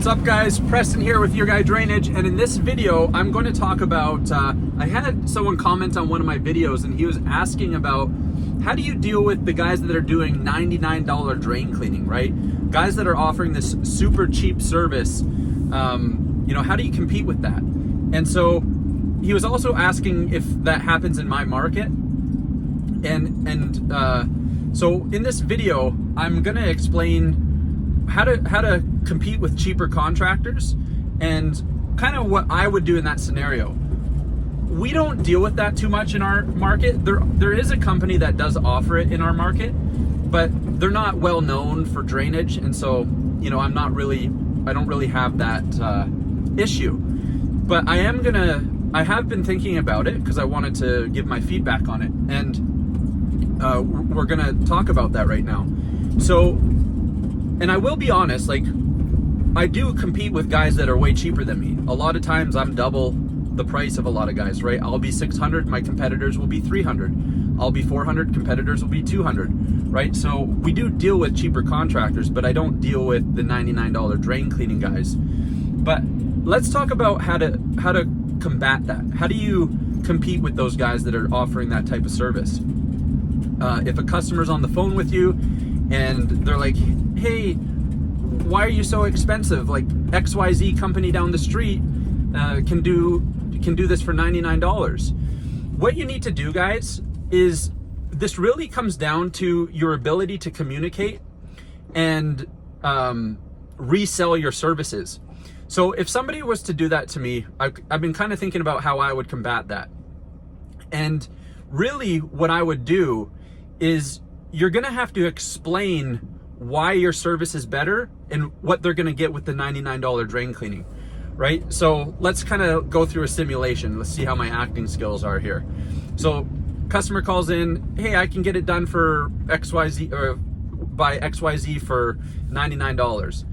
What's up, guys? Preston here with Your Guy Drainage, and in this video I'm going to talk about I had someone comment on one of my videos and he was asking about how do you deal with the guys that are doing $99 drain cleaning, right? Guys that are offering this super cheap service. How do you compete with that? And so he was also asking if that happens in my market. So in this video I'm going to explain how to compete with cheaper contractors and kind of what I would do in that scenario. We don't deal with that too much in our market. There is a company that does offer it in our market, but they're not well known for drainage, and so I don't really have that issue. But I have been thinking about it because I wanted to give my feedback on it, and we're gonna talk about that right now. So, and I will be honest, like, I do compete with guys that are way cheaper than me. A lot of times I'm double the price of a lot of guys, right? I'll be 600, my competitors will be 300. I'll be 400, competitors will be 200, right? So we do deal with cheaper contractors, but I don't deal with the $99 drain cleaning guys. But let's talk about how to combat that. How do you compete with those guys that are offering that type of service? If a customer's on the phone with you and they're like, hey, why are you so expensive? Like, XYZ company down the street can do this for $99. What you need to do, guys, is this really comes down to your ability to communicate and resell your services. So if somebody was to do that to me, I've been kind of thinking about how I would combat that. And really what I would do is you're gonna have to explain why your service is better and what they're gonna get with the $99 drain cleaning, right? So let's kind of go through a simulation. Let's see how my acting skills are here. So customer calls in, hey, I can get it done for XYZ or by XYZ for $99.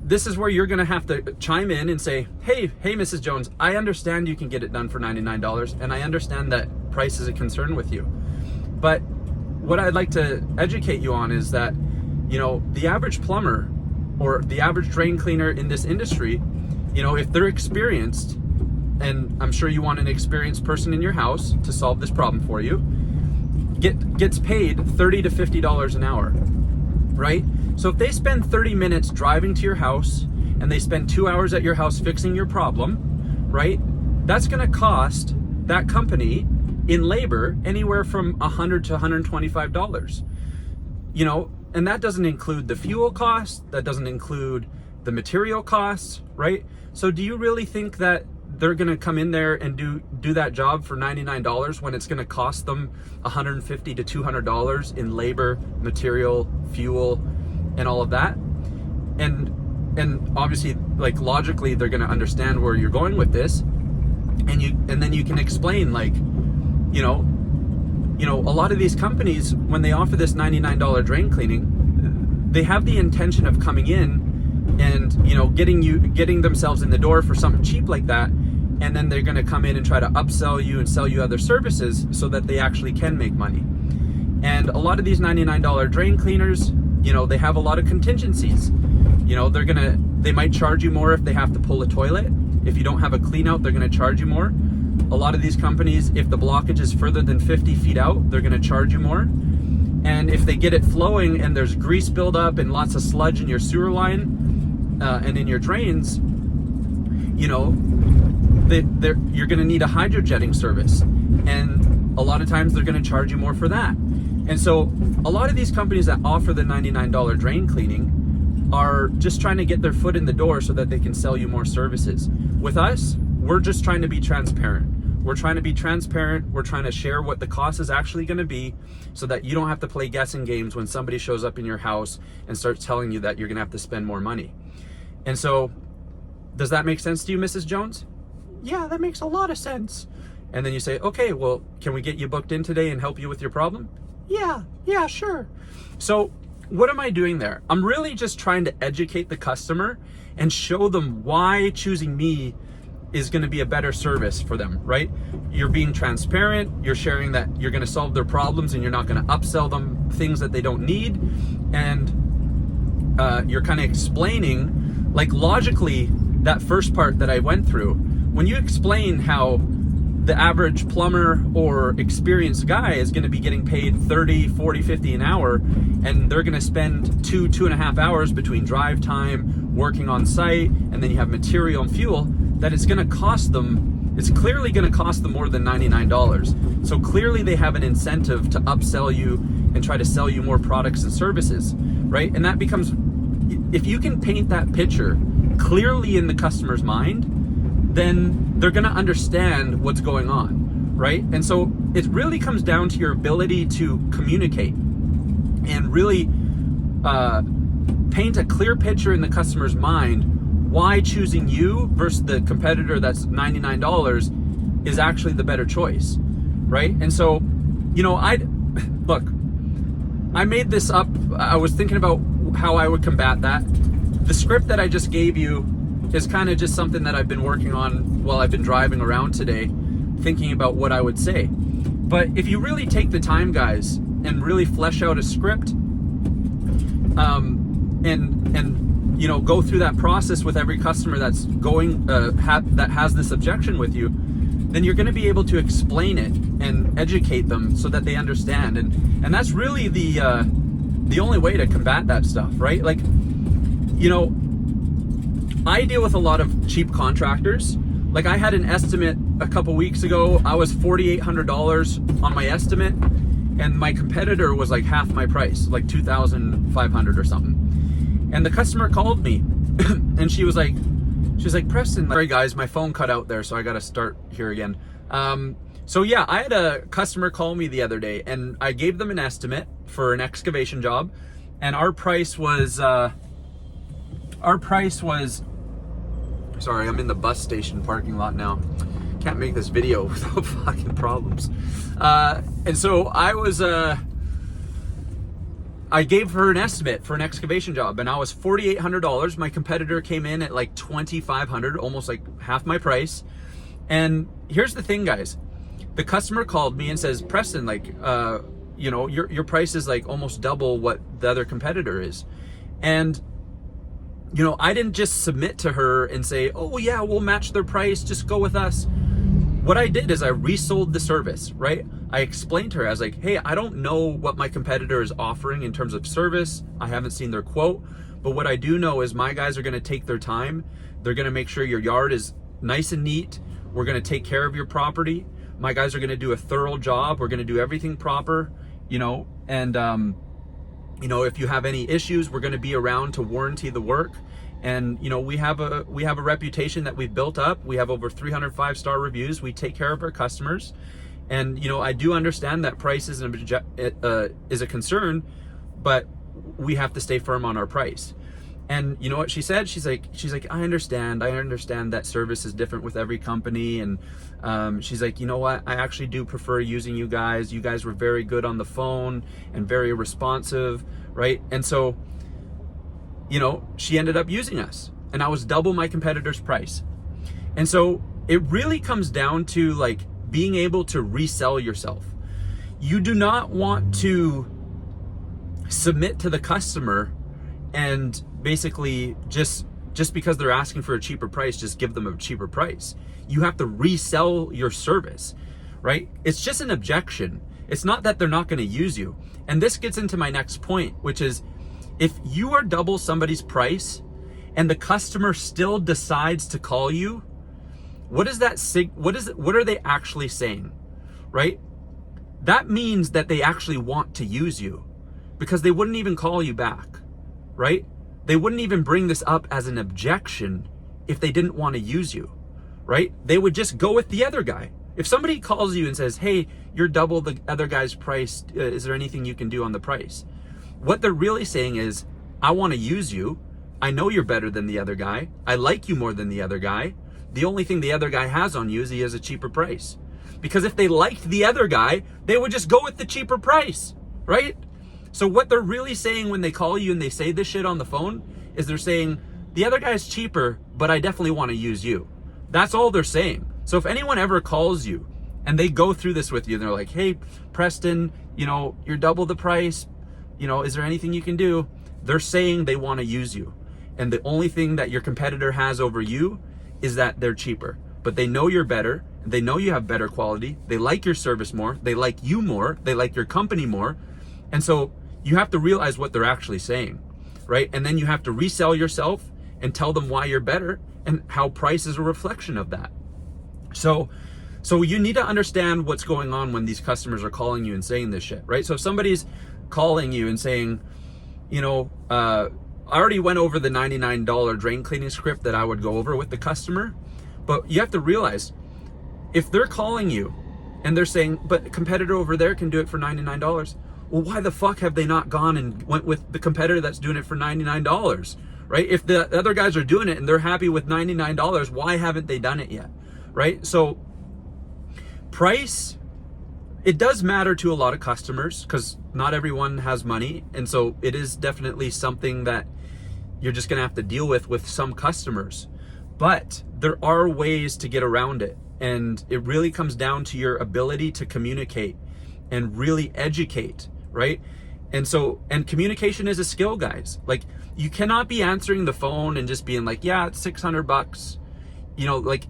This is where you're gonna have to chime in and say, hey, Mrs. Jones, I understand you can get it done for $99, and I understand that price is a concern with you. But what I'd like to educate you on is that, the average plumber or the average drain cleaner in this industry, if they're experienced, and I'm sure you want an experienced person in your house to solve this problem for you, gets paid $30 to $50 an hour, right? So if they spend 30 minutes driving to your house and they spend 2 hours at your house fixing your problem, right? That's gonna cost that company in labor anywhere from $100 to $125, and that doesn't include the fuel costs, that doesn't include the material costs, right? So do you really think that they're gonna come in there and do that job for $99 when it's gonna cost them $150 to $200 in labor, material, fuel, and all of that? And obviously, like, logically, they're gonna understand where you're going with this, and then you can explain, like, a lot of these companies, when they offer this $99 drain cleaning, they have the intention of coming in and getting themselves in the door for something cheap like that, and then they're going to come in and try to upsell you and sell you other services so that they actually can make money. And a lot of these $99 drain cleaners, they have a lot of contingencies. They might charge you more if they have to pull a toilet. If you don't have a clean out, they're going to charge you more. A lot of these companies, if the blockage is further than 50 feet out, they're going to charge you more. And if they get it flowing and there's grease buildup and lots of sludge in your sewer line and in your drains, you're going to need a hydrojetting service. And a lot of times they're going to charge you more for that. And so a lot of these companies that offer the $99 drain cleaning are just trying to get their foot in the door so that they can sell you more services. With us, we're just trying to be transparent. We're trying to be transparent. We're trying to share what the cost is actually going to be so that you don't have to play guessing games when somebody shows up in your house and starts telling you that you're going to have to spend more money. And so, does that make sense to you, Mrs. Jones? Yeah, that makes a lot of sense. And then you say, okay, well, can we get you booked in today and help you with your problem? Yeah, sure. So what am I doing there? I'm really just trying to educate the customer and show them why choosing me is going to be a better service for them, right? You're being transparent, you're sharing that you're going to solve their problems and you're not going to upsell them things that they don't need, and you're kind of explaining like logically, that first part that I went through, when you explain how the average plumber or experienced guy is going to be getting paid 30, 40, 50 an hour, and they're going to spend 2.5 hours between drive time, working on site, and then you have material and fuel, that it's going to cost them, it's clearly going to cost them more than $99. So clearly they have an incentive to upsell you and try to sell you more products and services, right? And that becomes, if you can paint that picture clearly in the customer's mind, then they're going to understand what's going on, right? And so it really comes down to your ability to communicate and really paint a clear picture in the customer's mind why choosing you versus the competitor that's $99 is actually the better choice, right? And so, you know, I made this up. I was thinking about how I would combat that. The script that I just gave you is kind of just something that I've been working on while I've been driving around today, thinking about what I would say. But if you really take the time, guys, and really flesh out a script, and you know, go through that process with every customer that's going that has this objection with you, then you're going to be able to explain it and educate them so that they understand. And that's really the only way to combat that stuff, right? Like, you know, I deal with a lot of cheap contractors. Like, I had an estimate a couple weeks ago. I was $4,800 on my estimate, and my competitor was like half my price, like $2,500 or something. And the customer called me and she was like, Preston, sorry guys, my phone cut out there, so I got to start here again. So yeah, I had a customer call me the other day, and I gave them an estimate for an excavation job, and our price was, sorry, I'm in the bus station parking lot now. Can't make this video without fucking problems. And so I gave her an estimate for an excavation job, and I was $4,800. My competitor came in at like $2,500, almost like half my price. And here's the thing, guys. The customer called me and says, Preston, like, you know, your price is like almost double what the other competitor is. And, you know, I didn't just submit to her and say, oh yeah, we'll match their price, just go with us. What I did is I resold the service, right? I explained to her, I was like, hey, I don't know what my competitor is offering in terms of service. I haven't seen their quote, but what I do know is my guys are gonna take their time. They're gonna make sure your yard is nice and neat. We're gonna take care of your property. My guys are gonna do a thorough job. We're gonna do everything proper, you know, and you know, if you have any issues, we're gonna be around to warranty the work. And you know, we have a reputation that we've built up. We have over 300 5-star reviews. We take care of our customers. And you know, I do understand that price is a concern, but we have to stay firm on our price. And you know what she said? She's like, I understand that service is different with every company. And she's like, you know what? I actually do prefer using you guys. You guys were very good on the phone and very responsive, right? And so, you know, she ended up using us, and I was double my competitor's price. And so it really comes down to like being able to resell yourself. You do not want to submit to the customer and basically just because they're asking for a cheaper price, just give them a cheaper price. You have to resell your service, right? It's just an objection. It's not that they're not going to use you. And this gets into my next point, which is, if you are double somebody's price and the customer still decides to call you, what is that? What are they actually saying, right? That means that they actually want to use you, because they wouldn't even call you back, right? They wouldn't even bring this up as an objection if they didn't want to use you, right? They would just go with the other guy. If somebody calls you and says, hey, you're double the other guy's price, is there anything you can do on the price? What they're really saying is, I want to use you. I know you're better than the other guy. I like you more than the other guy. The only thing the other guy has on you is he has a cheaper price. Because if they liked the other guy, they would just go with the cheaper price, right? So what they're really saying when they call you and they say this shit on the phone is they're saying, the other guy's cheaper, but I definitely want to use you. That's all they're saying. So if anyone ever calls you and they go through this with you and they're like, hey, Preston, you know, you're double the price. You know, is there anything you can do? They're saying they want to use you. and the only thing that your competitor has over you is that they're cheaper. But they know you're better, they know you have better quality, they like your service more, they like you more, they like your company more. And so you have to realize what they're actually saying, right? And then you have to resell yourself and tell them why you're better and how price is a reflection of that. So you need to understand what's going on when these customers are calling you and saying this shit, right? So if somebody's calling you and saying, you know, I already went over the $99 drain cleaning script that I would go over with the customer, but you have to realize if they're calling you and they're saying, but a competitor over there can do it for $99, well, why the fuck have they not gone and went with the competitor that's doing it for $99, right? If the other guys are doing it and they're happy with $99, why haven't they done it yet, right? So price, it does matter to a lot of customers because not everyone has money. And so it is definitely something that you're just gonna have to deal with some customers. But there are ways to get around it. And it really comes down to your ability to communicate and really educate, right? And communication is a skill, guys. Like, you cannot be answering the phone and just being like, yeah, it's $600. You know, like,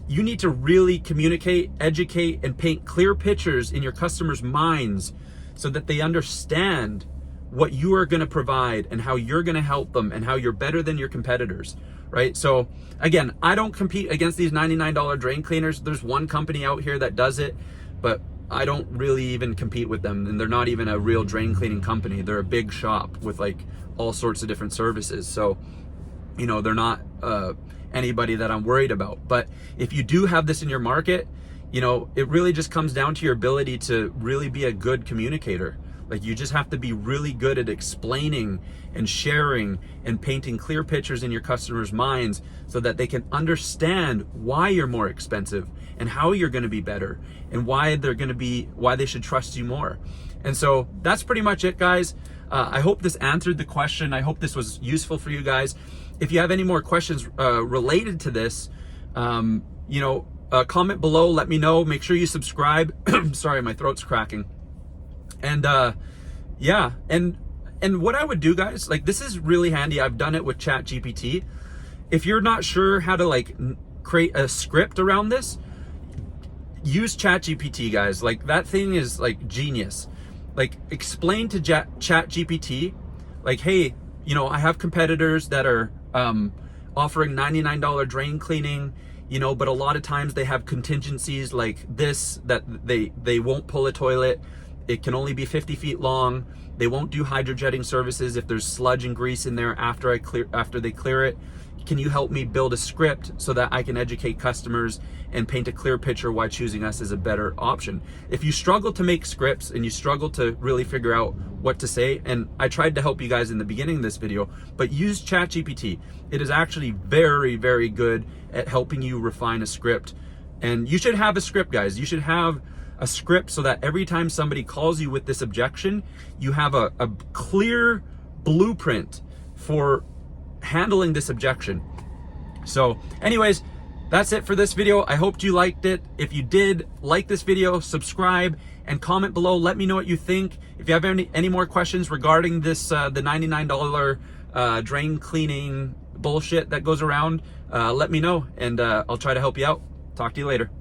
you need to really communicate, educate, and paint clear pictures in your customers' minds so that they understand what you are going to provide and how you're going to help them and how you're better than your competitors, right? So again, I don't compete against these $99 drain cleaners. There's one company out here that does it, but I don't really even compete with them, and they're not even a real drain cleaning company. They're a big shop with like all sorts of different services. So, you know, they're not anybody that I'm worried about. But if you do have this in your market, you know, it really just comes down to your ability to really be a good communicator. Like, you just have to be really good at explaining and sharing and painting clear pictures in your customers' minds so that they can understand why you're more expensive and how you're going to be better and why they should trust you more. And so that's pretty much it, guys. I hope this answered the question. I hope this was useful for you guys. If you have any more questions related to this, you know, comment below, let me know. Make sure you subscribe. Sorry, my throat's cracking. And yeah, and what I would do, guys, like, this is really handy. I've done it with ChatGPT. If you're not sure how to like create a script around this, use ChatGPT, guys. Like, that thing is like genius. Like, explain to ChatGPT, like, hey, you know, I have competitors that are offering $99 drain cleaning, you know, but a lot of times they have contingencies like this, that they won't pull a toilet. It can only be 50 feet long. They won't do hydrojetting services if there's sludge and grease in there after they clear it. Can you help me build a script so that I can educate customers and paint a clear picture why choosing us is a better option? If you struggle to make scripts and you struggle to really figure out what to say, and I tried to help you guys in the beginning of this video, but use ChatGPT. It is actually very, very good at helping you refine a script. And you should have a script, guys. You should have a script so that every time somebody calls you with this objection, you have a clear blueprint for handling this objection. So anyways, that's it for this video. I hoped you liked it. If you did like this video, subscribe and comment below. Let me know what you think. If you have any more questions regarding this, the $99 drain cleaning bullshit that goes around, let me know, and I'll try to help you out. Talk to you later.